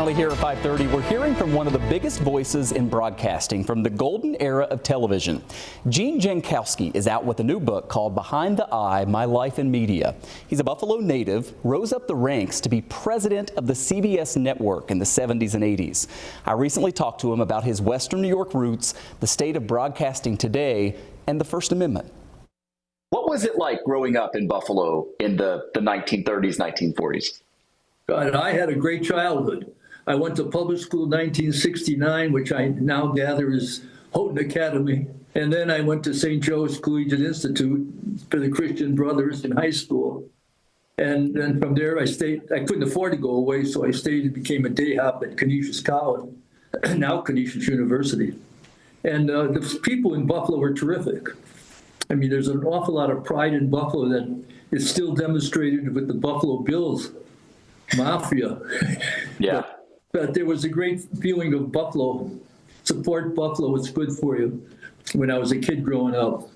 Finally here at 5:30, we're hearing from one of the biggest voices in broadcasting from the golden era of television. Gene Jankowski is out with a new book called Behind the Eye, My Life in Media. He's a Buffalo native, rose up the ranks to be president of the CBS network in the 70s and 80s. I recently talked to him about his Western New York roots, the state of broadcasting today, and the First Amendment. What was it like growing up in Buffalo in the 1930s, 1940s? God, I had a great childhood. I went to public school in 1969, which I now gather is Houghton Academy. And then I went to St. Joe's Collegiate Institute for the Christian Brothers in high school. And then from there, I couldn't afford to go away, so I stayed and became a day hop at Canisius College, now Canisius University. And the people in Buffalo were terrific. I mean, there's an awful lot of pride in Buffalo that is still demonstrated with the Buffalo Bills Mafia. Yeah. But there was a great feeling of Buffalo. Support Buffalo, it's good for you, when I was a kid growing up.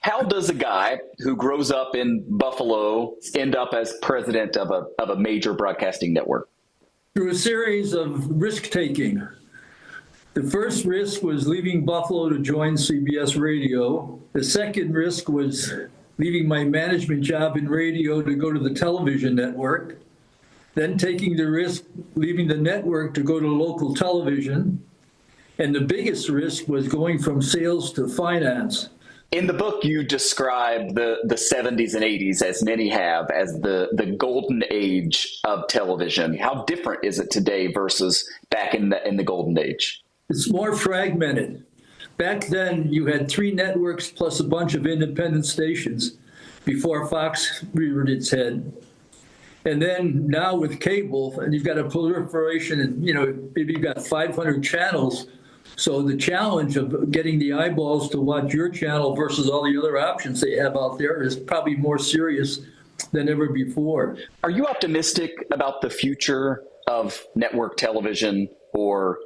How does a guy who grows up in Buffalo end up as president of a major broadcasting network? Through a series of risk-taking. The first risk was leaving Buffalo to join CBS Radio. The second risk was leaving my management job in radio to go to the television network. Then taking the risk, leaving the network to go to local television. And the biggest risk was going from sales to finance. In the book, you describe the 70s and 80s, as many have, as the golden age of television. How different is it today versus back in the golden age? It's more fragmented. Back then, you had 3 networks plus a bunch of independent stations before Fox reared its head. And then now with cable, and you've got a proliferation, and maybe you've got 500 channels. So the challenge of getting the eyeballs to watch your channel versus all the other options they have out there is probably more serious than ever before. Are you optimistic about the future of network television, or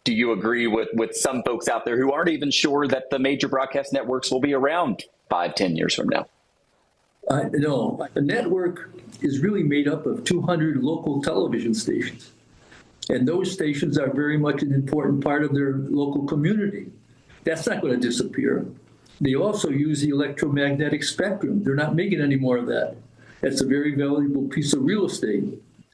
do you agree with some folks out there who aren't even sure that the major broadcast networks will be around 5-10 years from now? No, the network is really made up of 200 local television stations. And those stations are very much an important part of their local community. That's not going to disappear. They also use the electromagnetic spectrum. They're not making any more of that. That's a very valuable piece of real estate.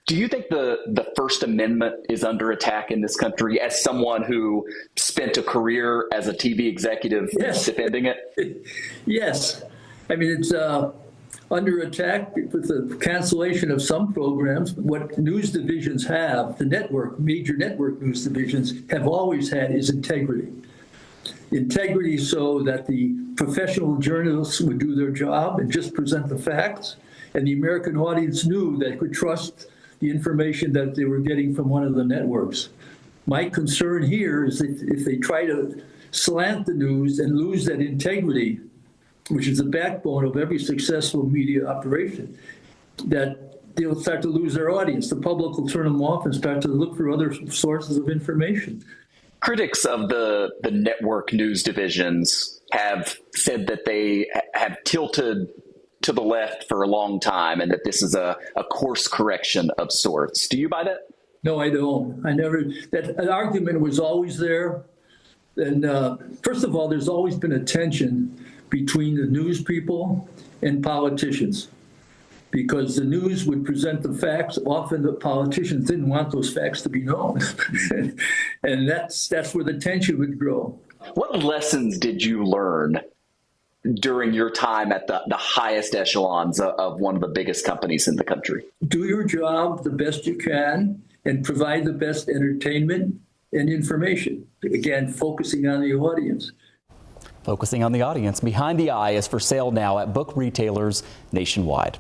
Do you think the First Amendment is under attack in this country, as someone who spent a career as a TV executive defending it? Yes. I mean, it's under attack with the cancellation of some programs. What news divisions have, major network news divisions have always had, is integrity. Integrity so that the professional journalists would do their job and just present the facts, and the American audience knew they could trust the information that they were getting from one of the networks. My concern here is that if they try to slant the news and lose that integrity, which is the backbone of every successful media operation, that they'll start to lose their audience. The public will turn them off and start to look for other sources of information. Critics of the network news divisions have said that they have tilted to the left for a long time and that this is a course correction of sorts. Do you buy that? No, I don't. That argument was always there. And first of all, there's always been a tension between the news people and politicians, because the news would present the facts. Often the politicians didn't want those facts to be known. And that's where the tension would grow. What lessons did you learn during your time at the highest echelons of one of the biggest companies in the country? Do your job the best you can and provide the best entertainment and information. Again, focusing on the audience. Focusing on the audience. Behind the Eye is for sale now at book retailers nationwide.